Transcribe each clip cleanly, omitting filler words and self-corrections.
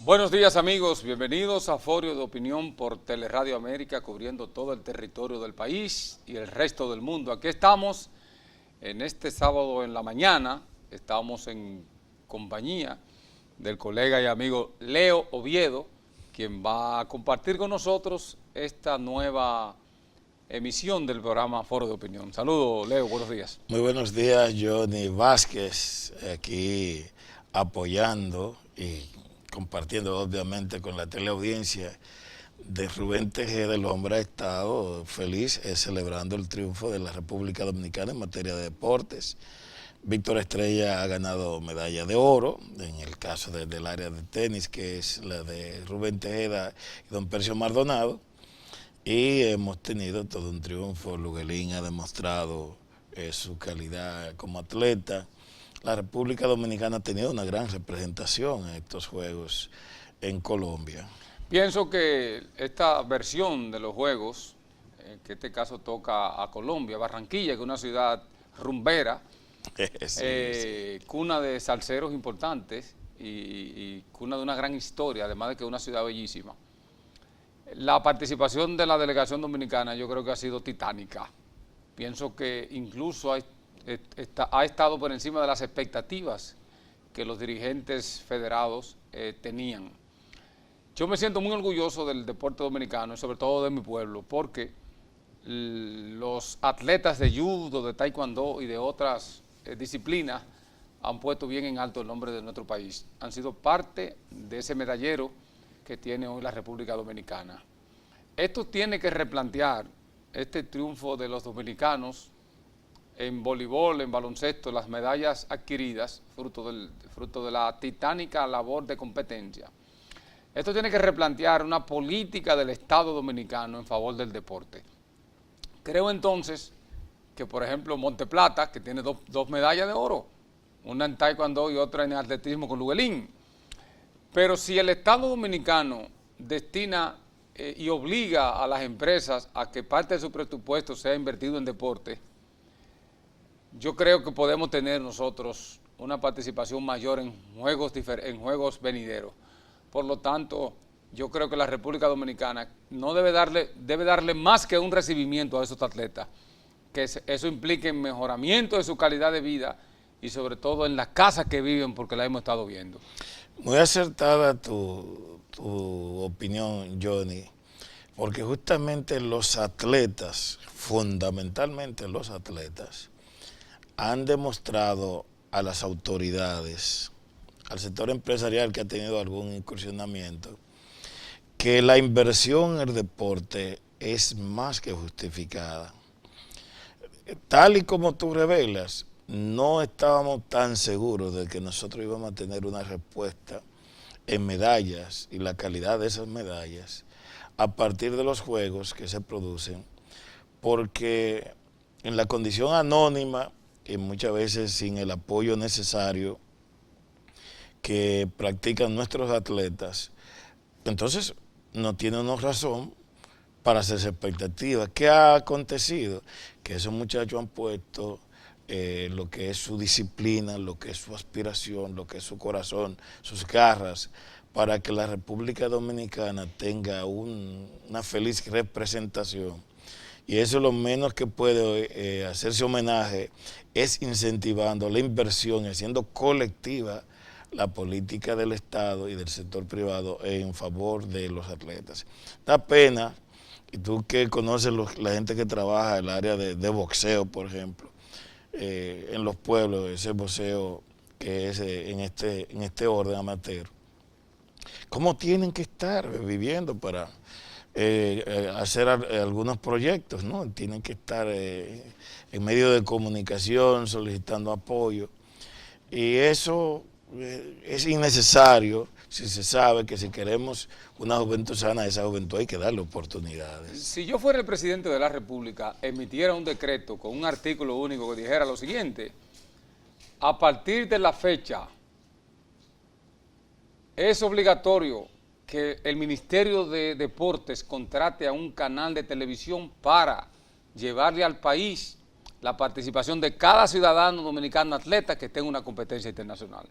Buenos días amigos, bienvenidos a Foro de Opinión por Teleradio América, cubriendo todo el territorio del país y el resto del mundo. Aquí estamos en este sábado en la mañana, estamos en compañía del colega y amigo Leo Oviedo, quien va a compartir con nosotros esta nueva emisión del programa Foro de Opinión. Saludos, Leo, buenos días. Muy buenos días, Johnny Vázquez, aquí apoyando y compartiendo obviamente con la teleaudiencia de Rubén Tejeda. El hombre ha estado feliz celebrando el triunfo de la República Dominicana en materia de deportes. Víctor Estrella ha ganado medalla de oro, en el caso del área de tenis, que es la de Rubén Tejeda y don Percio Maldonado, y hemos tenido todo un triunfo. Luguelín ha demostrado su calidad como atleta. La República Dominicana ha tenido una gran representación en estos Juegos en Colombia. Pienso que esta versión de los Juegos, que en este caso toca a Colombia, Barranquilla, que es una ciudad rumbera, sí. Cuna de salseros importantes y cuna de una gran historia, además de que es una ciudad bellísima. La participación de la delegación dominicana yo creo que ha sido titánica. Pienso que incluso ha estado por encima de las expectativas que los dirigentes federados tenían. Yo me siento muy orgulloso del deporte dominicano y sobre todo de mi pueblo, porque los atletas de judo, de taekwondo y de otras disciplinas han puesto bien en alto el nombre de nuestro país. Han sido parte de ese medallero que tiene hoy la República Dominicana. Esto tiene que replantear este triunfo de los dominicanos en voleibol, en baloncesto, las medallas adquiridas, fruto de la titánica labor de competencia. Esto tiene que replantear una política del Estado dominicano en favor del deporte. Creo entonces que, por ejemplo, Monteplata, que tiene dos medallas de oro, una en taekwondo y otra en atletismo con Luguelín, pero si el Estado dominicano destina y obliga a las empresas a que parte de su presupuesto sea invertido en deporte, yo creo que podemos tener nosotros una participación mayor en juegos venideros. Por lo tanto, yo creo que la República Dominicana no debe darle más que un recibimiento a esos atletas, que eso implique mejoramiento de su calidad de vida y sobre todo en las casas que viven, porque la hemos estado viendo. Muy acertada tu opinión, Johnny, porque justamente los atletas, fundamentalmente los atletas, han demostrado a las autoridades, al sector empresarial que ha tenido algún incursionamiento, que la inversión en el deporte es más que justificada. Tal y como tú revelas, no estábamos tan seguros de que nosotros íbamos a tener una respuesta en medallas y la calidad de esas medallas a partir de los juegos que se producen, porque en la condición anónima y muchas veces sin el apoyo necesario que practican nuestros atletas, entonces no tiene una razón para hacerse expectativas. ¿Qué ha acontecido? Que esos muchachos han puesto lo que es su disciplina, lo que es su aspiración, lo que es su corazón, sus garras, para que la República Dominicana tenga una feliz representación. Y eso es lo menos que puede hacerse homenaje, es incentivando la inversión, haciendo colectiva la política del Estado y del sector privado en favor de los atletas. Da pena, y tú que conoces la gente que trabaja en el área de boxeo, por ejemplo, en los pueblos, ese boxeo que es en este orden amateur, cómo tienen que estar viviendo para hacer algunos proyectos, ¿no? Tienen que estar en medio de comunicación solicitando apoyo, y eso es innecesario si se sabe que si queremos una juventud sana, a esa juventud hay que darle oportunidades. Si yo fuera el presidente de la República, emitiera un decreto con un artículo único que dijera lo siguiente: a partir de la fecha es obligatorio que el Ministerio de Deportes contrate a un canal de televisión para llevarle al país la participación de cada ciudadano dominicano atleta que tenga una competencia internacional.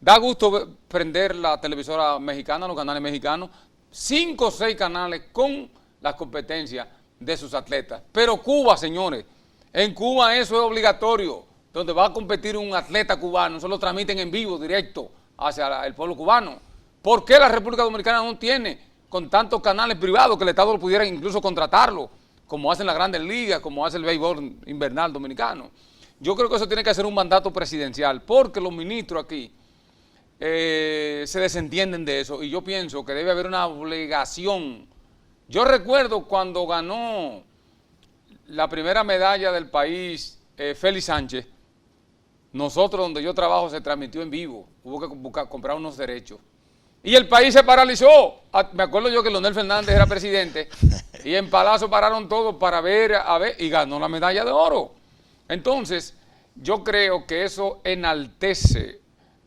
Da gusto prender la televisora mexicana, los canales mexicanos, 5 o 6 canales con las competencias de sus atletas. Pero Cuba, señores, en Cuba eso es obligatorio. Donde va a competir un atleta cubano, eso lo transmiten en vivo, directo, hacia el pueblo cubano. ¿Por qué la República Dominicana no tiene con tantos canales privados que el Estado pudiera incluso contratarlo, como hacen las grandes ligas, como hace el béisbol invernal dominicano? Yo creo que eso tiene que ser un mandato presidencial, porque los ministros aquí se desentienden de eso, y yo pienso que debe haber una obligación. Yo recuerdo cuando ganó la primera medalla del país Félix Sánchez, nosotros donde yo trabajo se transmitió en vivo, hubo que comprar unos derechos. Y el país se paralizó. Me acuerdo yo que Leonel Fernández era presidente y en Palacio pararon todos para ver, y ganó la medalla de oro. Entonces, yo creo que eso enaltece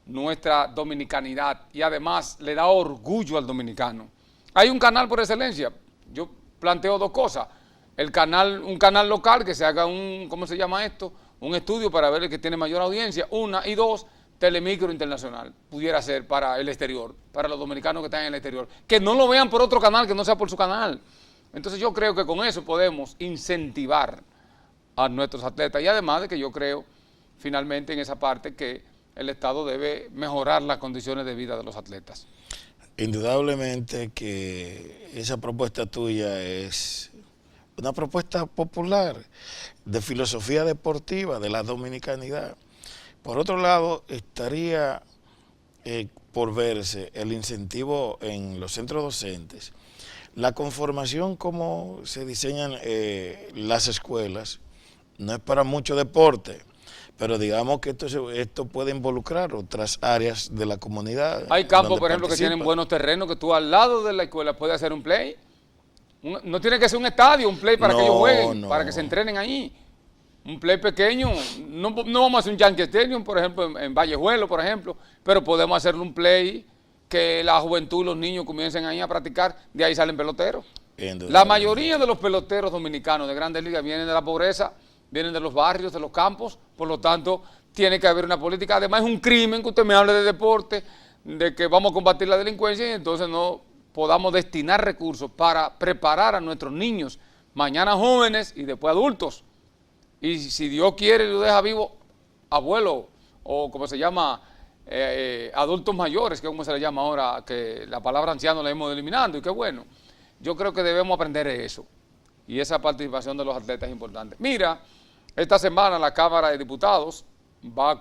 nuestra dominicanidad y además le da orgullo al dominicano. Hay un canal por excelencia. Yo planteo 2 cosas. Un canal local que se haga ¿cómo se llama esto? Un estudio para ver el que tiene mayor audiencia, 1, y 2, Telemicro Internacional, pudiera ser para el exterior, para los dominicanos que están en el exterior, que no lo vean por otro canal que no sea por su canal. Entonces yo creo que con eso podemos incentivar a nuestros atletas, y además de que yo creo finalmente en esa parte que el Estado debe mejorar las condiciones de vida de los atletas. Indudablemente que esa propuesta tuya es una propuesta popular de filosofía deportiva, de la dominicanidad. Por otro lado, estaría por verse el incentivo en los centros docentes, la conformación como se diseñan las escuelas, no es para mucho deporte, pero digamos que esto puede involucrar otras áreas de la comunidad. Hay campos, por ejemplo, que tienen buenos terrenos, que tú al lado de la escuela puedes hacer un play. No tiene que ser un estadio, un play para que ellos jueguen, para que se entrenen ahí. Un play pequeño, no vamos a hacer un Yankee Stadium, por ejemplo, en Vallejuelo, por ejemplo, pero podemos hacerle un play que la juventud, los niños comiencen ahí a practicar, de ahí salen peloteros. La mayoría de los peloteros dominicanos de grandes ligas vienen de la pobreza, vienen de los barrios, de los campos, por lo tanto, tiene que haber una política. Además, es un crimen que usted me hable de deporte, de que vamos a combatir la delincuencia y entonces no podamos destinar recursos para preparar a nuestros niños, mañana jóvenes y después adultos. Y si Dios quiere, lo deja vivo, abuelo, o como se llama, adultos mayores, que es como se le llama ahora, que la palabra anciano la hemos eliminando, y qué bueno. Yo creo que debemos aprender eso, y esa participación de los atletas es importante. Mira, esta semana la Cámara de Diputados va a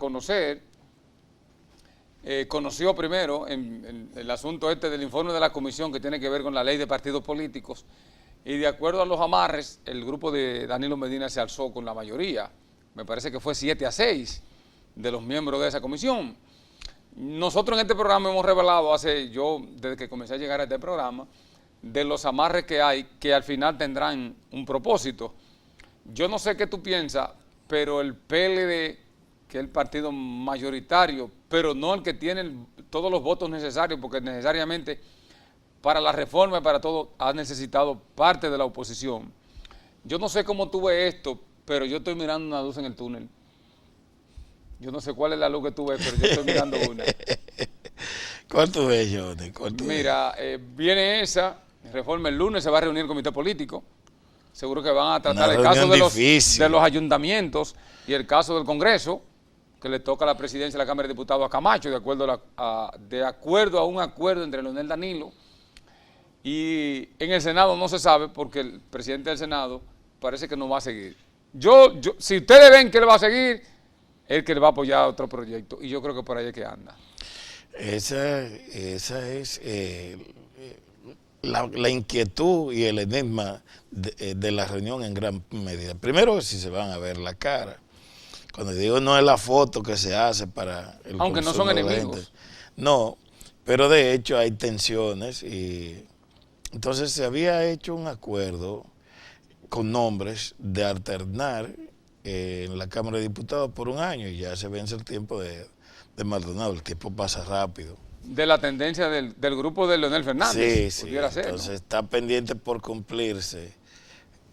conoció primero en el asunto del informe de la comisión que tiene que ver con la ley de partidos políticos, y de acuerdo a los amarres, el grupo de Danilo Medina se alzó con la mayoría. Me parece que fue 7-6 de los miembros de esa comisión. Nosotros en este programa hemos revelado, desde que comencé a llegar a este programa, de los amarres que hay, que al final tendrán un propósito. Yo no sé qué tú piensas, pero el PLD, que es el partido mayoritario, pero no el que tiene todos los votos necesarios, porque necesariamente para la reforma y para todo ha necesitado parte de la oposición. Yo no sé cómo tú ves esto, pero yo estoy mirando una luz en el túnel. Yo no sé cuál es la luz que tú ves, pero yo estoy mirando una. ¿Cuál tú ves, Johnny? Mira, viene esa reforma el lunes, se va a reunir el comité político. Seguro que van a tratar el caso de los ayuntamientos y el caso del Congreso, que le toca a la presidencia de la Cámara de Diputados a Camacho, de acuerdo a un acuerdo entre Leonel Danilo. Y en el Senado no se sabe, porque el presidente del Senado parece que no va a seguir. Si ustedes ven que él va a seguir, es que le va a apoyar a otro proyecto, y yo creo que por ahí es que anda. Esa es la inquietud y el enigma de la reunión en gran medida. Primero, si se van a ver la cara. Cuando digo no es la foto que se hace para el aunque no son enemigos. No, pero de hecho hay tensiones y entonces se había hecho un acuerdo con nombres de alternar en la Cámara de Diputados por 1 año y ya se vence el tiempo de Maldonado, el tiempo pasa rápido. De la tendencia del grupo de Leonel Fernández. Sí, entonces ¿no? Está pendiente por cumplirse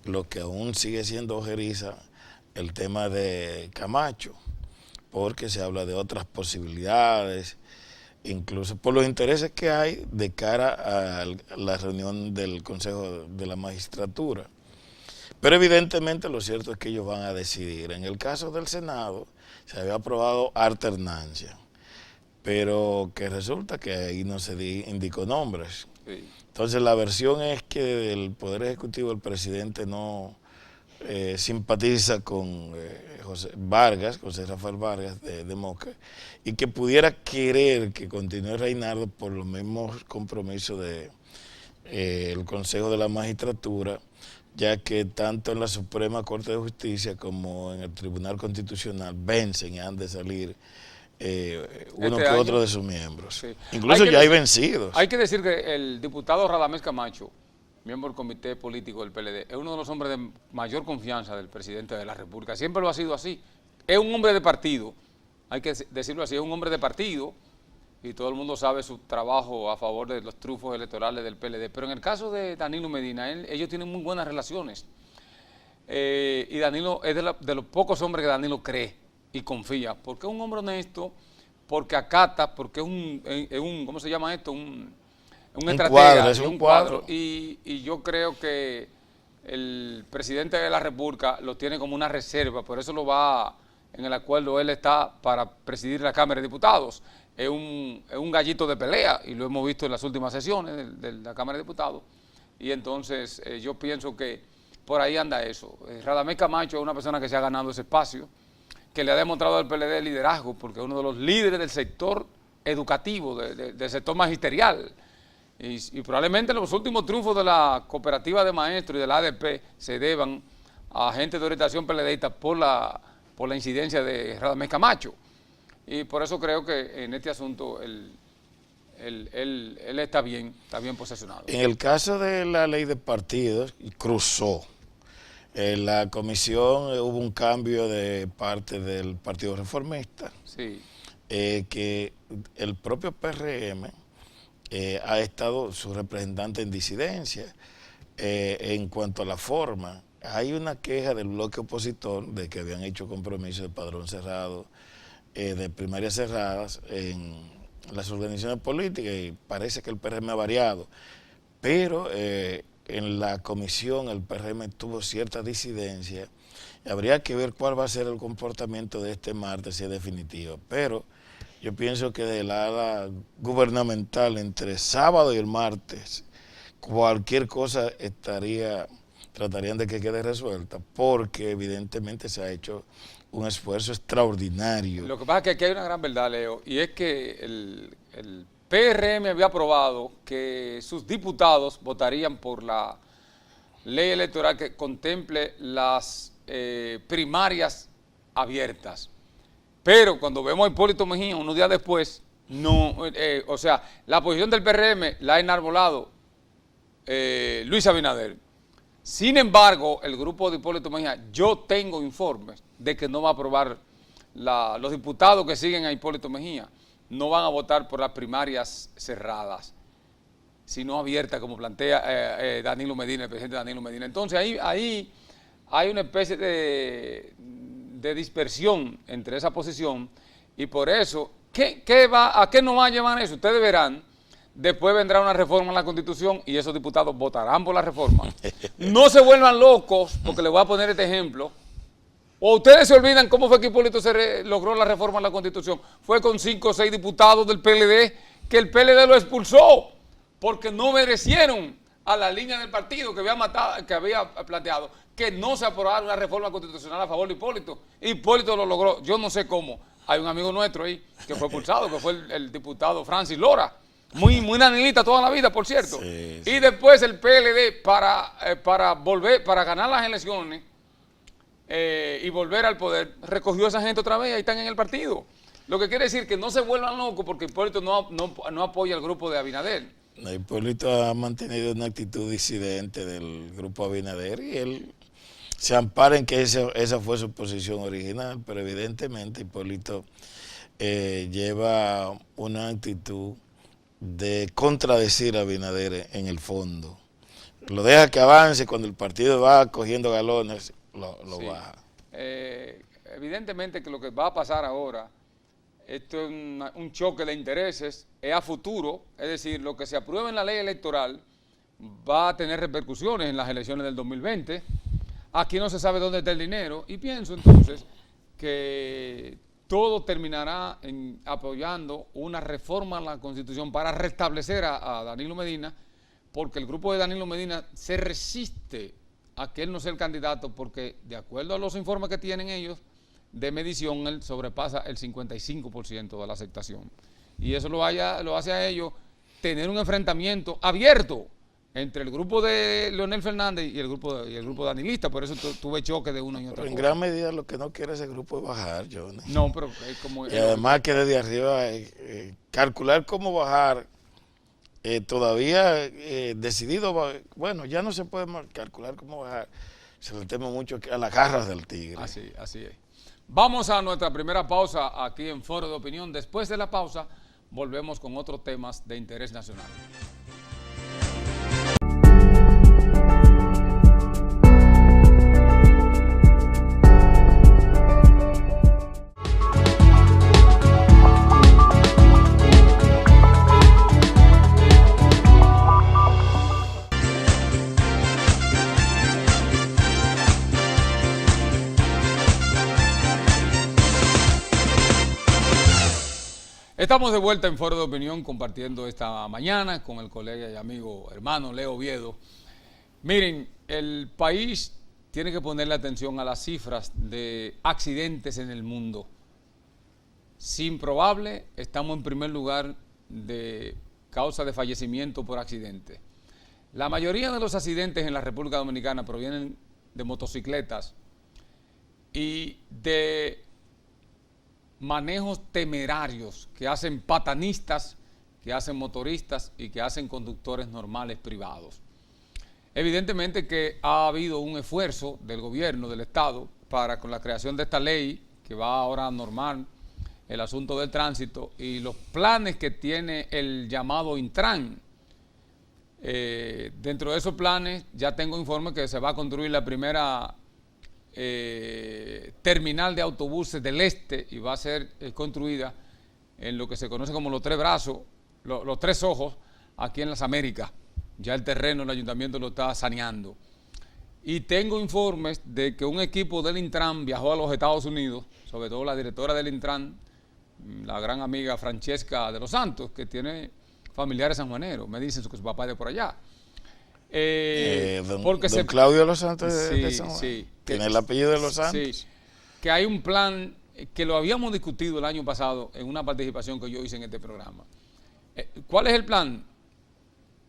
lo que aún sigue siendo ojeriza, el tema de Camacho, porque se habla de otras posibilidades incluso por los intereses que hay de cara a la reunión del Consejo de la Magistratura. Pero evidentemente lo cierto es que ellos van a decidir. En el caso del Senado se había aprobado alternancia, pero que resulta que ahí no se indicó nombres. Sí. Entonces la versión es que el Poder Ejecutivo, el presidente no simpatiza con José Rafael Vargas de Moca, y que pudiera querer que continúe Reinaldo por los mismos compromisos de el Consejo de la Magistratura, ya que tanto en la Suprema Corte de Justicia como en el Tribunal Constitucional vencen y han de salir uno que otro de sus miembros. Sí. Incluso ya hay vencidos. Hay que decir que el diputado Radamés Camacho, miembro del comité político del PLD, es uno de los hombres de mayor confianza del presidente de la República. Siempre lo ha sido así. Es un hombre de partido, hay que decirlo así, es un hombre de partido, y todo el mundo sabe su trabajo a favor de los trufos electorales del PLD. Pero en el caso de Danilo Medina, ellos tienen muy buenas relaciones. Y Danilo es de los pocos hombres que Danilo cree y confía, porque es un hombre honesto, porque acata, porque es un ¿cómo se llama esto? Un estratega, es un cuadro. Y yo creo que el presidente de la República lo tiene como una reserva, por eso lo va, en el acuerdo él está para presidir la Cámara de Diputados. Es un gallito de pelea, y lo hemos visto en las últimas sesiones de la Cámara de Diputados, y entonces yo pienso que por ahí anda eso. Radamés Camacho es una persona que se ha ganado ese espacio, que le ha demostrado al PLD liderazgo, porque es uno de los líderes del sector educativo, del sector magisterial, y probablemente los últimos triunfos de la cooperativa de maestros y de la ADP se deban a gente de orientación PLDista por la incidencia de Radamés Camacho. Y por eso creo que en este asunto él está bien posesionado. En el caso de la ley de partidos, cruzó. En la comisión hubo un cambio de parte del Partido Reformista, sí. Que el propio PRM ha estado su representante en disidencia en cuanto a la forma. Hay una queja del bloque opositor de que habían hecho compromisos de padrón cerrado, de primarias cerradas en las organizaciones políticas, y parece que el PRM ha variado, pero en la comisión el PRM tuvo cierta disidencia. Habría que ver cuál va a ser el comportamiento de este martes, si es definitivo, pero yo pienso que de la ala gubernamental entre sábado y el martes cualquier cosa tratarían de que quede resuelta, porque evidentemente se ha hecho un esfuerzo extraordinario. Lo que pasa es que aquí hay una gran verdad, Leo, y es que el PRM había aprobado que sus diputados votarían por la ley electoral que contemple las primarias abiertas. Pero cuando vemos a Hipólito Mejía unos días después, no, o sea, la posición del PRM la ha enarbolado Luis Abinader. Sin embargo, el grupo de Hipólito Mejía, yo tengo informes de que no va a aprobar, los diputados que siguen a Hipólito Mejía no van a votar por las primarias cerradas, sino abiertas, como plantea Danilo Medina, el presidente Danilo Medina. Entonces ahí hay una especie de dispersión entre esa posición, y por eso, ¿a qué nos va a llevar eso? Ustedes verán. Después vendrá una reforma en la Constitución y esos diputados votarán por la reforma. No se vuelvan locos, porque les voy a poner este ejemplo. O ustedes se olvidan cómo fue que Hipólito logró la reforma en la Constitución. Fue con 5 o 6 diputados del PLD, que el PLD lo expulsó, porque no obedecieron a la línea del partido que había planteado, que no se aprobara una reforma constitucional a favor de Hipólito. Hipólito lo logró, yo no sé cómo. Hay un amigo nuestro ahí que fue expulsado, que fue el diputado Francis Lora. Muy danilita toda la vida, por cierto. Sí, sí. Y después el PLD, para ganar las elecciones y volver al poder, recogió a esa gente otra vez, ahí están en el partido. Lo que quiere decir que no se vuelvan locos, porque Hipólito no apoya al grupo de Abinader. Hipólito ha mantenido una actitud disidente del grupo Abinader, y él se ampara en que esa fue su posición original, pero evidentemente Hipólito lleva una actitud de contradecir a Abinader en el fondo. Lo deja que avance, cuando el partido va cogiendo galones, lo sí. baja. Evidentemente que lo que va a pasar ahora esto es un choque de intereses, es a futuro, es decir, lo que se apruebe en la ley electoral va a tener repercusiones en las elecciones del 2020. Aquí no se sabe dónde está el dinero y pienso entonces que todo terminará apoyando una reforma a la Constitución para restablecer a Danilo Medina, porque el grupo de Danilo Medina se resiste a que él no sea el candidato, porque de acuerdo a los informes que tienen ellos de medición, él sobrepasa el 55% de la aceptación. Y eso lo hace a ellos tener un enfrentamiento abierto entre el grupo de Leonel Fernández y el grupo danilista. Por eso tuve choque de uno y otro. En gran medida lo que no quiere ese grupo es bajar, Johnny. No, pero es como... Y además que desde arriba calcular cómo bajar, todavía decidido, bueno, ya no se puede calcular cómo bajar. Se le teme mucho a las garras del tigre. Así es. Vamos a nuestra primera pausa aquí en Foro de Opinión. Después de la pausa, volvemos con otros temas de interés nacional. Estamos de vuelta en Foro de Opinión compartiendo esta mañana con el colega y amigo hermano Leo Oviedo. Miren, el país tiene que ponerle atención a las cifras de accidentes en el mundo. Sin probable, estamos en primer lugar de causa de fallecimiento por accidente. La mayoría de los accidentes en la República Dominicana provienen de motocicletas y de manejos temerarios que hacen patanistas, que hacen motoristas y que hacen conductores normales privados. Evidentemente que ha habido un esfuerzo del gobierno, del Estado, para con la creación de esta ley que va ahora a normar el asunto del tránsito y los planes que tiene el llamado Intran. Dentro de esos planes ya tengo informe que se va a construir la primera terminal de autobuses del este y va a ser construida en lo que se conoce como los tres brazos, los tres ojos, aquí en las Américas. Ya el terreno, el ayuntamiento lo está saneando. Y tengo informes de que un equipo del Intran viajó a los Estados Unidos, sobre todo la directora del Intran, la gran amiga Francesca de los Santos, que tiene familiares sanjuaneros, me dicen que su papá es de por allá. Don Claudio de los Santos de San Juan. Sí, tiene el apellido de los Santos. Sí, que hay un plan que lo habíamos discutido el año pasado en una participación que yo hice en este programa. ¿Cuál es el plan?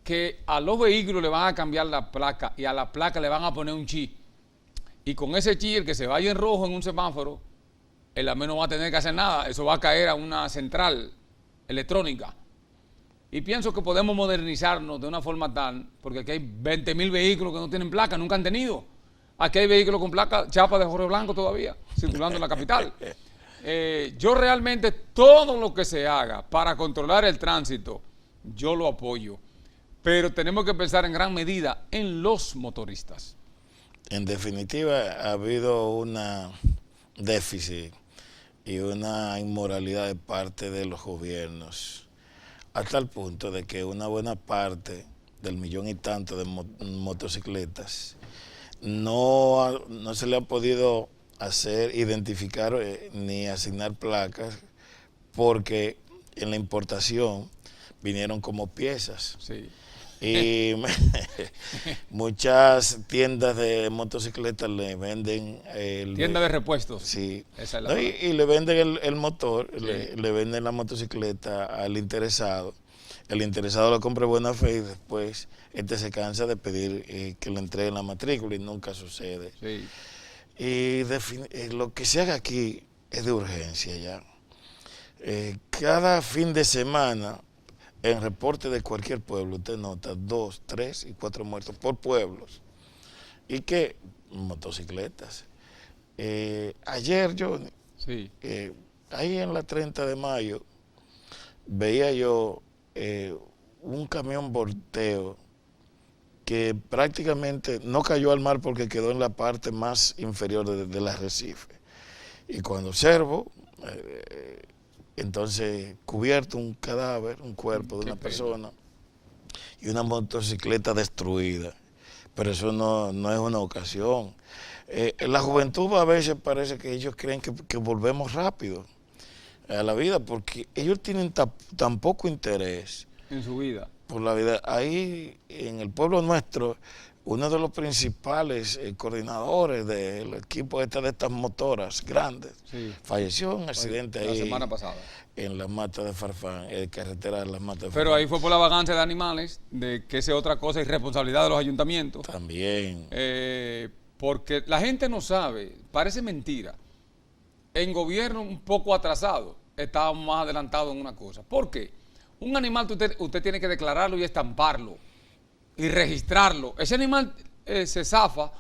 Que a los vehículos le van a cambiar la placa y a la placa le van a poner un chip. Y con ese chip, el que se vaya en rojo en un semáforo, el AME no va a tener que hacer nada. Eso va a caer a una central electrónica. Y pienso que podemos modernizarnos de una forma tal, porque aquí hay 20.000 vehículos que no tienen placa, nunca han tenido. Aquí hay vehículos con placa, chapa de Jorge Blanco todavía, circulando en la capital. Yo realmente todo lo que se haga para controlar el tránsito, yo lo apoyo. Pero tenemos que pensar en gran medida en los motoristas. En definitiva, ha habido una déficit y una inmoralidad de parte de los gobiernos, hasta el punto de que una buena parte del millón y tanto de motocicletas no se le ha podido identificar ni asignar placas, porque en la importación vinieron como piezas. Sí. Y muchas tiendas de motocicletas le venden tienda de repuestos. Sí. Esa es la y le venden el motor, sí. le venden la motocicleta al interesado. El interesado lo compra de buena fe y después se cansa de pedir que le entreguen la matrícula y nunca sucede. Sí. Y lo que se haga aquí es de urgencia ya. Cada fin de semana, en reporte de cualquier pueblo, usted nota 2, 3 y 4 muertos por pueblos. ¿Y qué? Motocicletas. Ayer yo, sí. Ahí en la 30 de mayo, veía yo un camión volteo que prácticamente no cayó al mar porque quedó en la parte más inferior del arrecife. Y cuando observo, entonces cubierto un cadáver, un cuerpo de una persona y una motocicleta destruida. Pero eso no es una ocasión. La juventud a veces parece que ellos creen que volvemos rápido a la vida porque ellos tienen tan poco interés en su vida. Por la vida. Ahí en el pueblo nuestro, uno de los principales coordinadores del equipo de estas motoras grandes, falleció en un accidente ahí. La semana pasada. En las matas de Farfán, carretera de las matas de Farfán. Pero ahí fue por la vagancia de animales, de que esa es otra cosa, irresponsabilidad de los ayuntamientos. También. Porque la gente no sabe, parece mentira. En gobierno un poco atrasado, estábamos más adelantados en una cosa. ¿Por qué? Un animal usted tiene que declararlo y estamparlo y registrarlo. Ese animal se zafa,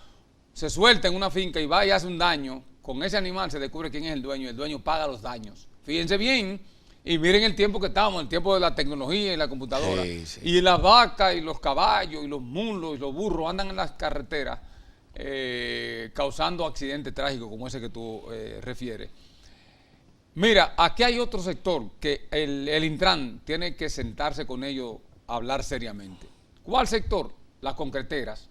se suelta en una finca y va y hace un daño. Con ese animal se descubre quién es el dueño y el dueño paga los daños. Fíjense bien y miren el tiempo que estamos, el tiempo de la tecnología y la computadora. Sí. Y las vacas y los caballos y los mulos y los burros andan en las carreteras causando accidentes trágicos como ese que tú refieres. Mira, aquí hay otro sector que el Intran tiene que sentarse con ellos a hablar seriamente. ¿Cuál sector? Las concreteras,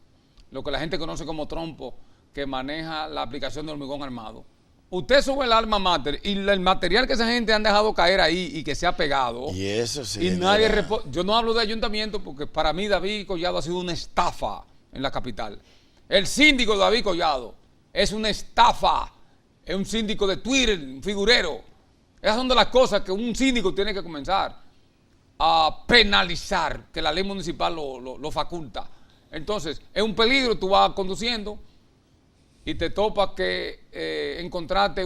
lo que la gente conoce como trompo, que maneja la aplicación de hormigón armado. Usted sube el alma mater y el material que esa gente han dejado caer ahí y que se ha pegado. Y eso sí. Y nadie yo no hablo de ayuntamiento porque para mí David Collado ha sido una estafa en la capital. El síndico David Collado es una estafa. Es un síndico de Twitter, un figurero. Esas son de las cosas que un síndico tiene que comenzar a penalizar, que la ley municipal lo faculta. Entonces, es un peligro, tú vas conduciendo y te topas que encontraste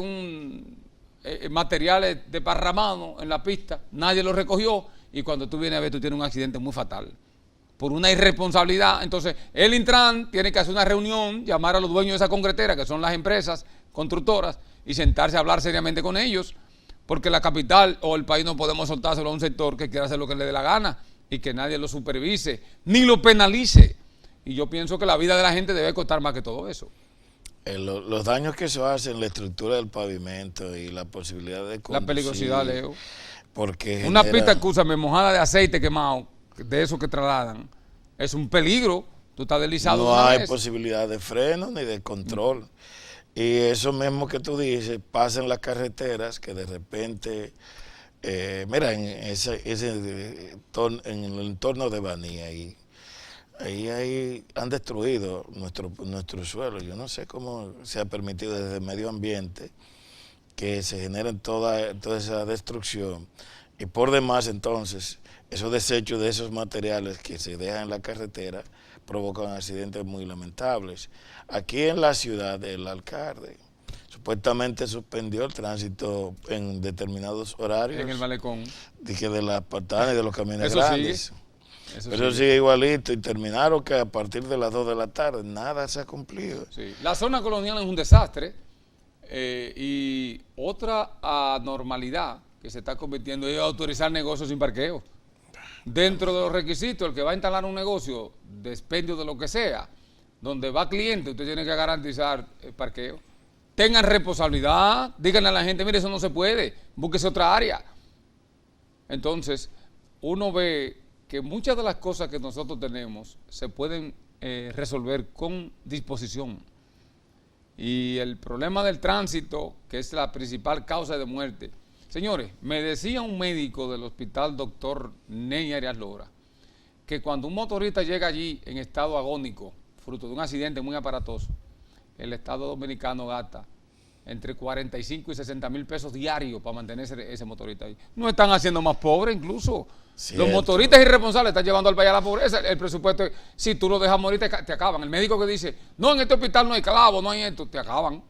materiales desparramados en la pista, nadie lo recogió y cuando tú vienes a ver tú tienes un accidente muy fatal por una irresponsabilidad. Entonces el Intran tiene que hacer una reunión, llamar a los dueños de esa concretera, que son las empresas constructoras, y sentarse a hablar seriamente con ellos, porque la capital o el país no podemos soltárselo a un sector que quiera hacer lo que le dé la gana y que nadie lo supervise ni lo penalice. Y yo pienso que la vida de la gente debe costar más que todo eso. Los daños que se hacen, la estructura del pavimento y la posibilidad de conducir, la peligrosidad, Leo. Porque una pista, escúchame, mojada de aceite quemado, de eso que trasladan, es un peligro. Tú estás deslizado. No hay posibilidad de freno ni de control. Y eso mismo que tú dices, pasa en las carreteras que de repente, mira, en el entorno de Baní, ahí han destruido nuestro suelo. Yo no sé cómo se ha permitido desde el medio ambiente que se generen toda esa destrucción. Y por demás, entonces, esos desechos de esos materiales que se dejan en la carretera provocan accidentes muy lamentables. Aquí en la ciudad, el alcalde supuestamente suspendió el tránsito en determinados horarios. En el malecón. De las patanas y de los camiones eso grandes. Eso sigue igualito y terminaron que a partir de las 2 de la tarde nada se ha cumplido. Sí. La zona colonial es un desastre y otra anormalidad que se está convirtiendo es autorizar negocios sin parqueo. Dentro de los requisitos, el que va a instalar un negocio de expendio de lo que sea, donde va cliente, usted tiene que garantizar el parqueo. Tengan responsabilidad, díganle a la gente, mire, eso no se puede, búsquese otra área. Entonces, uno ve que muchas de las cosas que nosotros tenemos se pueden resolver con disposición. Y el problema del tránsito, que es la principal causa de muerte. Señores, me decía un médico del hospital doctor Ney Arias Lora, que cuando un motorista llega allí en estado agónico, fruto de un accidente muy aparatoso, el Estado Dominicano gasta entre 45 y 60 mil pesos diarios para mantener ese motorista ahí. No están haciendo más pobres incluso. Cierto. Los motoristas irresponsables están llevando al país a la pobreza. El presupuesto, si tú lo dejas morir, te acaban. El médico que dice, no, en este hospital no hay clavo, no hay esto, te acaban.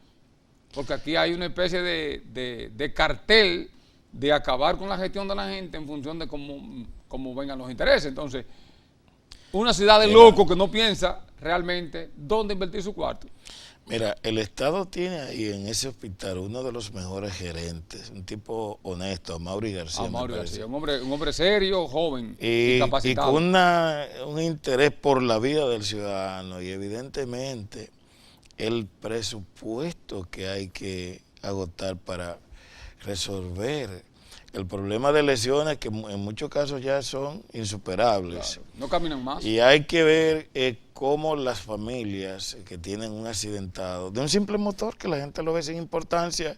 Porque aquí hay una especie de cartel de acabar con la gestión de la gente en función de cómo vengan los intereses. Entonces, una ciudad de locos que no piensa realmente dónde invertir su cuarto. Mira, el Estado tiene ahí en ese hospital uno de los mejores gerentes, un tipo honesto, Amaury García. Amaury García, un hombre serio, joven y capacitado. Y con un interés por la vida del ciudadano y evidentemente el presupuesto que hay que agotar para resolver El problema de lesiones que en muchos casos ya son insuperables. Claro, no caminan más. Y hay que ver cómo las familias que tienen un accidentado de un simple motor, que la gente lo ve sin importancia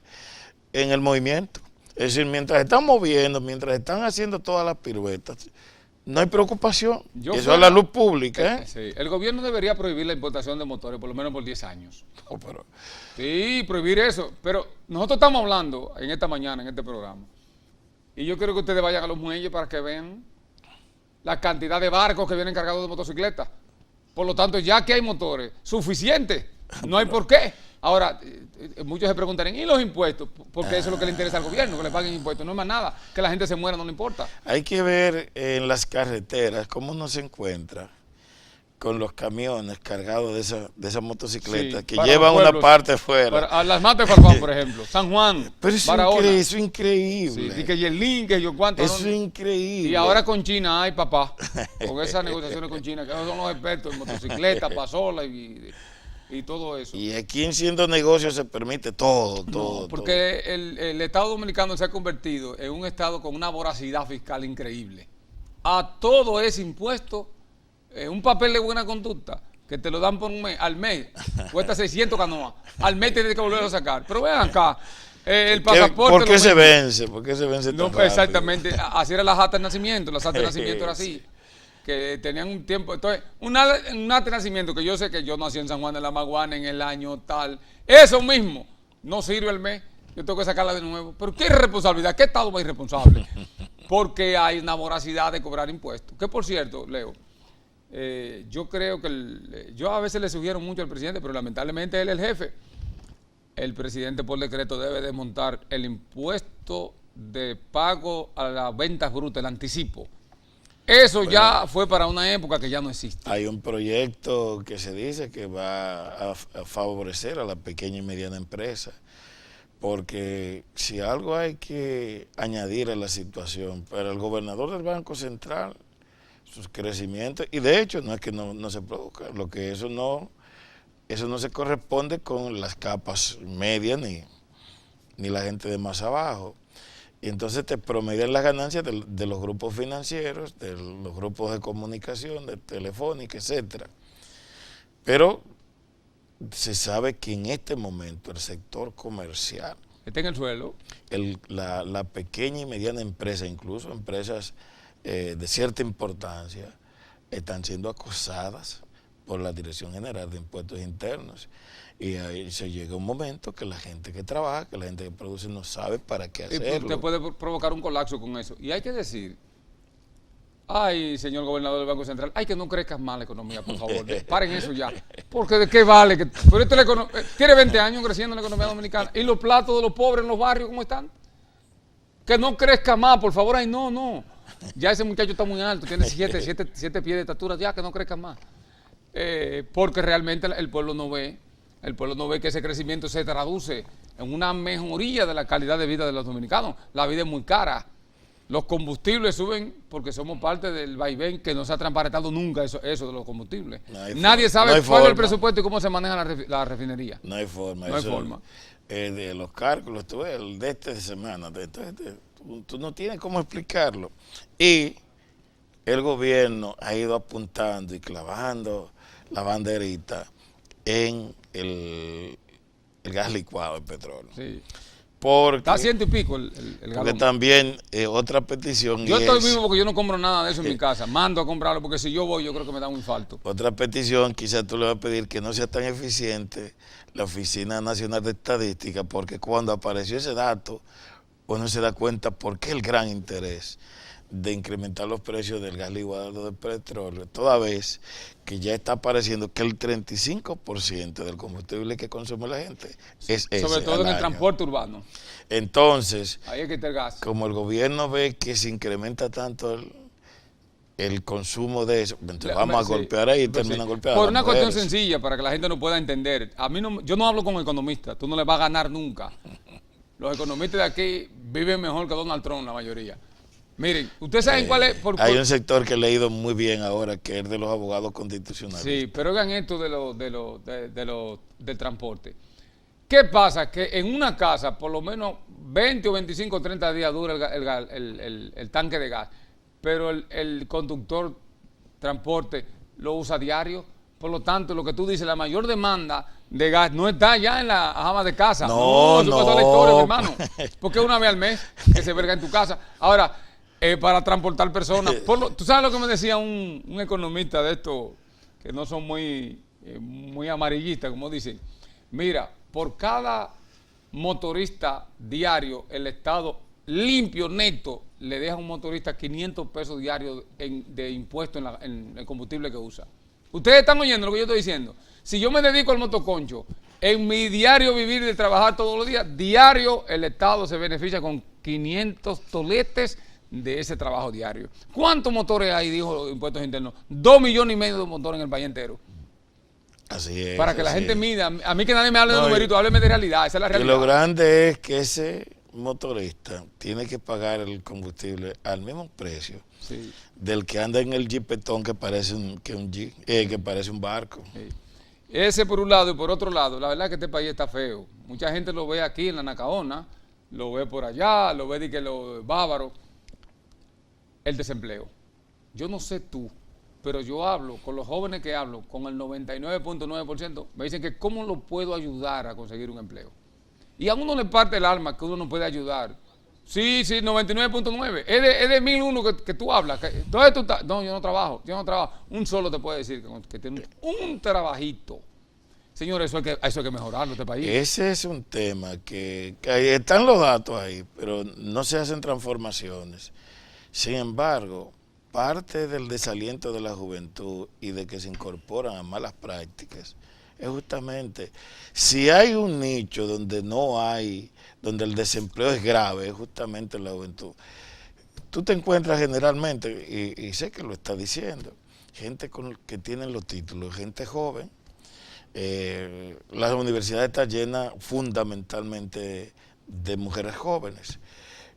en el movimiento. Es decir, mientras están moviendo, mientras están haciendo todas las piruetas, no hay preocupación. Eso es la luz pública. Sí. El gobierno debería prohibir la importación de motores, por lo menos por 10 años. No, pero... Sí, prohibir eso. Pero nosotros estamos hablando en esta mañana, en este programa, y yo quiero que ustedes vayan a los muelles para que vean la cantidad de barcos que vienen cargados de motocicletas. Por lo tanto, ya que hay motores suficientes, no hay por qué. Ahora, muchos se preguntarán, ¿y los impuestos? Porque eso es lo que le interesa al gobierno, que le paguen impuestos. No es más nada, que la gente se muera no le importa. Hay que ver en las carreteras cómo uno se encuentra con los camiones cargados de esa motocicleta, sí, que llevan una parte fuera. A las matas de Farfán, por ejemplo, San Juan, pero eso es increíble. Sí, y que Yerlín, que yo cuánto. Eso es increíble. Y ahora con China, ay papá, con esas negociaciones con China, que ellos son los expertos en motocicleta, pasola y todo eso. Y aquí siendo negocio se permite todo. Porque el Estado Dominicano se ha convertido en un Estado con una voracidad fiscal increíble. A todo ese impuesto, un papel de buena conducta, que te lo dan por un mes, al mes, cuesta 600 canoas, al mes tienes que volverlo a sacar. Pero vean acá, el pasaporte... ¿Por qué se vence? ¿Por qué se vence tan rápido? Exactamente, así era las actas de nacimiento, las actas de nacimiento era así. Que tenían un tiempo, entonces, un acta de nacimiento, que yo sé que yo nací en San Juan de la Maguana en el año tal, eso mismo, no sirve el mes, yo tengo que sacarla de nuevo. Pero ¿qué irresponsabilidad? ¿Qué Estado más irresponsable? Porque hay una voracidad de cobrar impuestos. Que por cierto, Leo, yo creo que, yo a veces le sugiero mucho al presidente, pero lamentablemente él es el jefe. El presidente por decreto debe desmontar el impuesto de pago a las ventas brutas, el anticipo. Eso ya fue para una época que ya no existe. Hay un proyecto que se dice que va a favorecer a la pequeña y mediana empresa, porque si algo hay que añadir a la situación, para el gobernador del Banco Central, sus crecimientos, y de hecho no es que no se produzca, lo que eso no se corresponde con las capas medias ni la gente de más abajo. Y entonces te promedian las ganancias de los grupos financieros, de los grupos de comunicación, de Telefónica, etcétera. Pero se sabe que en este momento el sector comercial está en el suelo. La pequeña y mediana empresa, incluso empresas de cierta importancia, están siendo acosadas por la Dirección General de Impuestos Internos. Y ahí se llega un momento que la gente que trabaja, que la gente que produce no sabe para qué hacerlo. Y usted puede provocar un colapso con eso. Y hay que decir, ay, señor gobernador del Banco Central, ay, que no crezca más la economía, por favor. Paren eso ya. Porque de qué vale. Pero esto tiene 20 años creciendo la economía dominicana. ¿Y los platos de los pobres en los barrios cómo están? Que no crezca más, por favor. Ay, no. Ya ese muchacho está muy alto, tiene 7 pies de estatura, ya que no crezca más. Porque realmente el pueblo no ve que ese crecimiento se traduce en una mejoría de la calidad de vida de los dominicanos. La vida es muy cara. Los combustibles suben porque somos parte del vaivén que no se ha transparentado nunca eso de los combustibles. Nadie sabe cuál es el presupuesto y cómo se maneja la refinería. No hay forma. No hay forma. De los cálculos, tú ves, el de esta semana, tú no tienes cómo explicarlo. Y el gobierno ha ido apuntando y clavando la banderita en el gas licuado, el petróleo. Sí. Porque, está a 100 y pico el galón. Porque también otra petición. Yo estoy vivo porque yo no compro nada de eso en mi casa. Mando a comprarlo porque si yo voy, yo creo que me da un infarto. Otra petición, quizás tú le vas a pedir que no sea tan eficiente la Oficina Nacional de Estadística, porque cuando apareció ese dato, uno se da cuenta por qué el gran interés de incrementar los precios del gas licuado del petróleo, toda vez que ya está apareciendo que el 35% del combustible que consume la gente es ese. Sobre todo en el transporte urbano. Entonces, ahí es que está el gas. Como el gobierno ve que se incrementa tanto el consumo de eso, entonces vamos a golpear ahí y terminan golpeando. Por una cuestión sencilla, para que la gente no pueda entender. Yo no hablo con economistas, tú no le vas a ganar nunca. Los economistas de aquí viven mejor que Donald Trump, la mayoría. Miren, ¿ustedes saben cuál es? Hay un sector que he leído muy bien ahora, que es de los abogados constitucionales. Sí, pero oigan esto del transporte. ¿Qué pasa? Que en una casa, por lo menos 20 o 25 o 30 días dura el tanque de gas, pero el conductor, transporte, lo usa diario. Por lo tanto, lo que tú dices, la mayor demanda de gas no está ya en la ama de casa. No, eso pasó a la historia, mi hermano. Porque una vez al mes que se verga en tu casa. Ahora, para transportar personas. Tú sabes lo que me decía un economista de estos, que no son muy amarillistas, como dicen. Mira, por cada motorista diario, el Estado limpio, neto, le deja a un motorista 500 pesos diarios de impuestos en el combustible que usa. Ustedes están oyendo lo que yo estoy diciendo. Si yo me dedico al motoconcho, en mi diario vivir de trabajar todos los días, diario el Estado se beneficia con 500 toletes de ese trabajo diario. ¿Cuántos motores hay, dijo los impuestos internos? 2,5 millones de motores en el país entero. Así es. Para que la gente mida. A mí que nadie me hable de numeritos, hábleme de realidad. Esa es la realidad. Lo grande es que ese motorista tiene que pagar el combustible al mismo precio del que anda en el jipetón que parece que parece un barco. Sí. Ese por un lado, y por otro lado, la verdad es que este país está feo. Mucha gente lo ve aquí en la Nacaona, lo ve por allá, lo ve de que los bárbaros. El desempleo. Yo no sé tú, pero yo hablo con los jóvenes que hablo, con el 99.9%, me dicen que cómo lo puedo ayudar a conseguir un empleo. Y a uno le parte el alma que uno no puede ayudar. Sí, 99.9. Es de 1001 que tú hablas. ¿Dónde tú estás? No, yo no trabajo. Un solo te puede decir que tiene un trabajito. Señores, eso hay que mejorarlo este país. Ese es un tema que están los datos ahí, pero no se hacen transformaciones. Sin embargo, parte del desaliento de la juventud y de que se incorporan a malas prácticas es justamente, si hay un nicho donde donde el desempleo es grave, es justamente la juventud. Tú te encuentras generalmente, y sé que lo está diciendo, gente que tienen los títulos, gente joven. La universidad está llena fundamentalmente de mujeres jóvenes.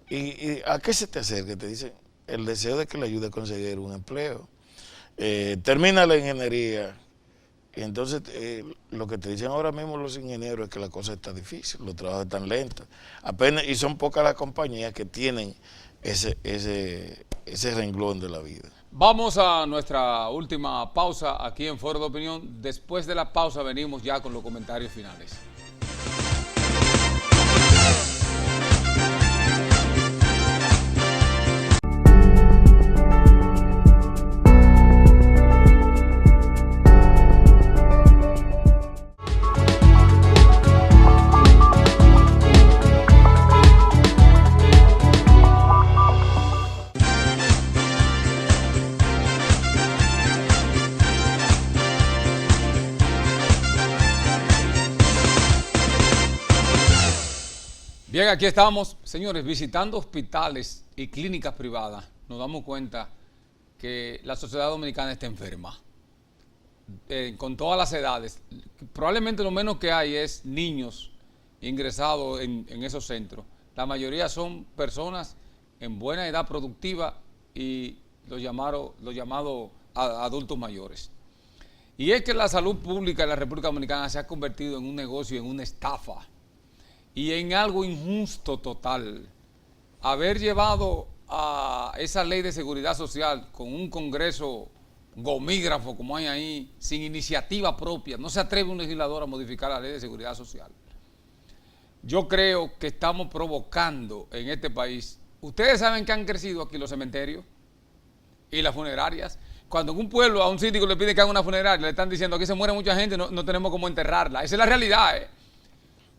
¿Y a qué se te acerca? Te dicen el deseo de que le ayude a conseguir un empleo. Termina la ingeniería. Y entonces lo que te dicen ahora mismo los ingenieros es que la cosa está difícil, los trabajos están lentos. Y son pocas las compañías que tienen ese renglón de la vida. Vamos a nuestra última pausa aquí en Foro de Opinión. Después de la pausa venimos ya con los comentarios finales. Bien, aquí estamos, señores, visitando hospitales y clínicas privadas. Nos damos cuenta que la sociedad dominicana está enferma, con todas las edades. Probablemente lo menos que hay es niños ingresados en esos centros. La mayoría son personas en buena edad productiva y los llamados adultos mayores. Y es que la salud pública en la República Dominicana se ha convertido en un negocio y en una estafa. Y en algo injusto total. Haber llevado a esa ley de seguridad social con un Congreso gomígrafo como hay ahí, sin iniciativa propia, no se atreve un legislador a modificar la ley de seguridad social. Yo creo que estamos provocando en este país. Ustedes saben que han crecido aquí los cementerios y las funerarias. Cuando en un pueblo a un síndico le pide que haga una funeraria, le están diciendo aquí se muere mucha gente, no tenemos cómo enterrarla. Esa es la realidad,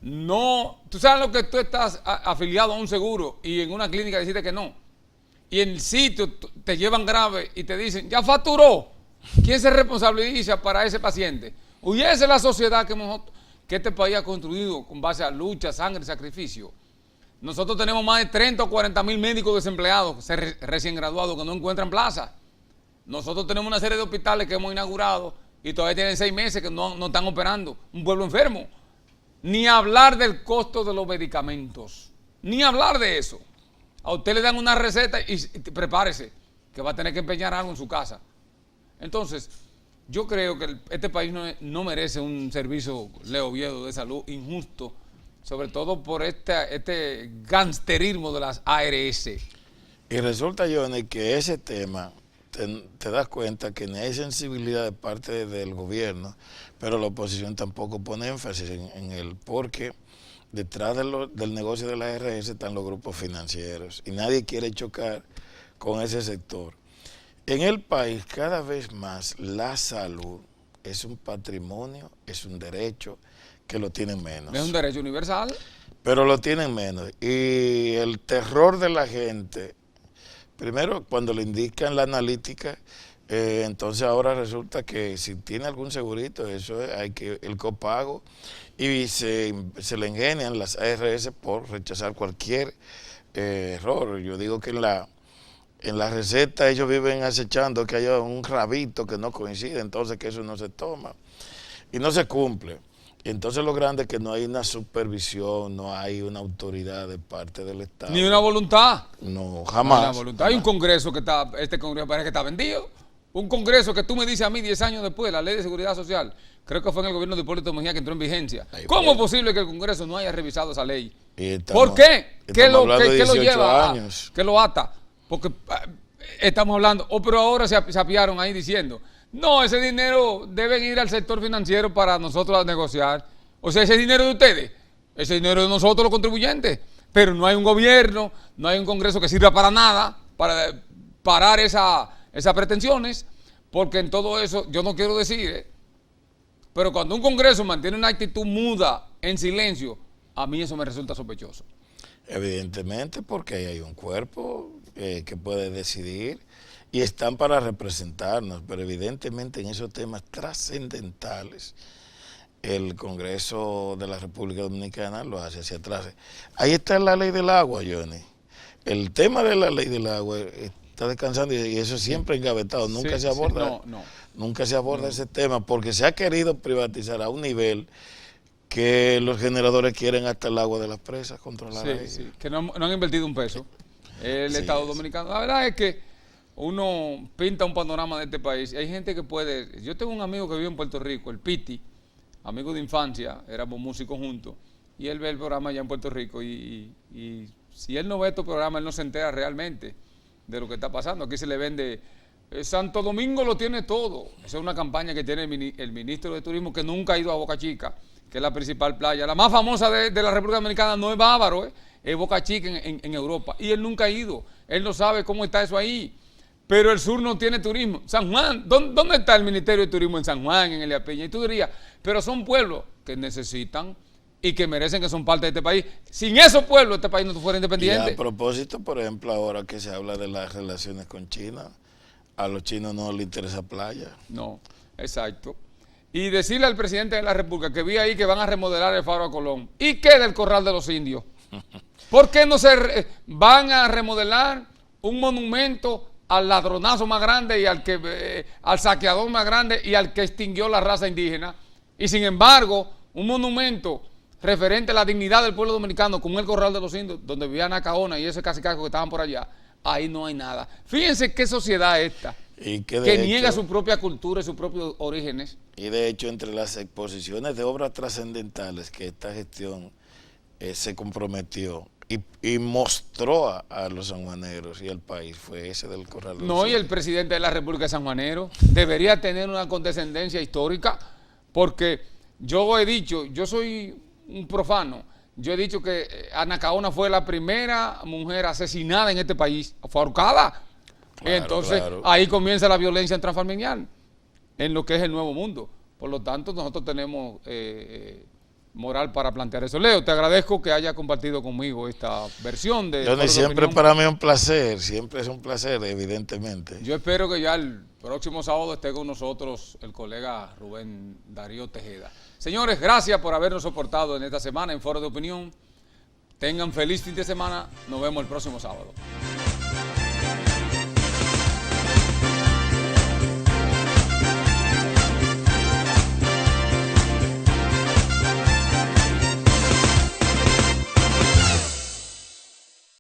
No, tú sabes lo que tú estás afiliado a un seguro y en una clínica decide que no. Y en el sitio te llevan grave y te dicen, ya facturó. ¿Quién se responsabiliza para ese paciente? Y esa es la sociedad que este país ha construido con base a lucha, sangre, sacrificio. Nosotros tenemos más de 30 o 40 mil médicos desempleados, recién graduados, que no encuentran plaza. Nosotros tenemos una serie de hospitales que hemos inaugurado y todavía tienen 6 meses que no están operando. Un pueblo enfermo. Ni hablar del costo de los medicamentos, ni hablar de eso. A usted le dan una receta y prepárese, que va a tener que empeñar algo en su casa. Entonces, yo creo que este país no merece un servicio, Leo Oviedo, de salud injusto, sobre todo por este gangsterismo de las ARS. Y resulta, Johnny, que ese tema, te das cuenta que no hay sensibilidad de parte del gobierno, pero la oposición tampoco pone énfasis en él, porque detrás del negocio de la ARS están los grupos financieros y nadie quiere chocar con ese sector. En el país, cada vez más, la salud es un patrimonio, es un derecho que lo tienen menos. Es un derecho universal. Pero lo tienen menos. Y el terror de la gente, primero, cuando le indican la analítica, entonces ahora resulta que si tiene algún segurito, eso hay que el copago, y se le ingenian las ARS por rechazar cualquier error. Yo digo que en la receta ellos viven acechando que haya un rabito que no coincide, entonces que eso no se toma y no se cumple. Y entonces lo grande es que no hay una supervisión, no hay una autoridad de parte del Estado. Ni una voluntad. No, jamás. No hay, voluntad. Hay un congreso que está, este congreso parece que está vendido. Un congreso que tú me dices a mí 10 años después, la ley de seguridad social, creo que fue en el gobierno de Hipólito Mejía que entró en vigencia. ¿Cómo es posible que el Congreso no haya revisado esa ley? ¿Por qué? ¿Qué lo lleva? ¿Qué lo ata? Porque estamos hablando, pero ahora se apiaron ahí diciendo, no, ese dinero debe ir al sector financiero para nosotros negociar. O sea, ese dinero de ustedes, ese dinero de nosotros los contribuyentes. Pero no hay un gobierno, no hay un Congreso que sirva para nada, para parar esas pretensiones, porque en todo eso, yo no quiero decir, pero cuando un Congreso mantiene una actitud muda, en silencio, a mí eso me resulta sospechoso. Evidentemente, porque hay un cuerpo que puede decidir y están para representarnos, pero evidentemente en esos temas trascendentales el Congreso de la República Dominicana lo hace hacia atrás. Ahí está la ley del agua, Johnny. El tema de la ley del agua está descansando y eso siempre engavetado, nunca se aborda. Nunca se aborda ese tema porque se ha querido privatizar a un nivel que los generadores quieren hasta el agua de las presas controlar. Que no han invertido un peso. El Estado Dominicano. La verdad es que uno pinta un panorama de este país. Hay gente que puede. Yo tengo un amigo que vive en Puerto Rico, el Piti, amigo de infancia, éramos músicos juntos, y él ve el programa allá en Puerto Rico. Y si él no ve estos programas, él no se entera realmente de lo que está pasando. Aquí se le vende. Santo Domingo lo tiene todo. Esa es una campaña que tiene el ministro de Turismo, que nunca ha ido a Boca Chica, que es la principal playa. La más famosa de la República Dominicana no es Bávaro, es Boca Chica en Europa. Y él nunca ha ido. Él no sabe cómo está eso ahí. Pero el sur no tiene turismo. San Juan, ¿dónde está el Ministerio de Turismo? En San Juan, en Elías Piña. Y tú dirías, pero son pueblos que necesitan y que merecen que son parte de este país. Sin esos pueblos, este país no fuera independiente. Y a propósito, por ejemplo, ahora que se habla de las relaciones con China, a los chinos no les interesa playa. No, exacto. Y decirle al presidente de la República que vi ahí que van a remodelar el Faro a Colón. ¿Y qué del Corral de los Indios? ¿Por qué no se van a remodelar un monumento al ladronazo más grande y al saqueador más grande y al que extinguió la raza indígena? Y sin embargo, un monumento referente a la dignidad del pueblo dominicano, como el Corral de los Indios, donde vivía Nacaona y ese cacicaco que estaban por allá, ahí no hay nada. Fíjense qué sociedad es esta, que niega su propia cultura y sus propios orígenes. Y de hecho, entre las exposiciones de obras trascendentales que esta gestión se comprometió y mostró a los sanjuaneros y al país, fue ese del Corral de los Indios. Y el presidente de la República de Sanjuanero debería tener una condescendencia histórica, porque yo he dicho, yo soy un profano, yo he dicho que Anacaona fue la primera mujer asesinada en este país, fue ahorcada. Entonces, ahí comienza la violencia intrafamiliar en lo que es el Nuevo Mundo. Por lo tanto, nosotros tenemos moral para plantear eso. Leo, te agradezco que haya compartido conmigo esta versión de... Johnny, siempre para mí es un placer, siempre es un placer, evidentemente. Yo espero que ya el próximo sábado esté con nosotros el colega Rubén Darío Tejeda. Señores, gracias por habernos soportado en esta semana en Foro de Opinión. Tengan feliz fin de semana. Nos vemos el próximo sábado.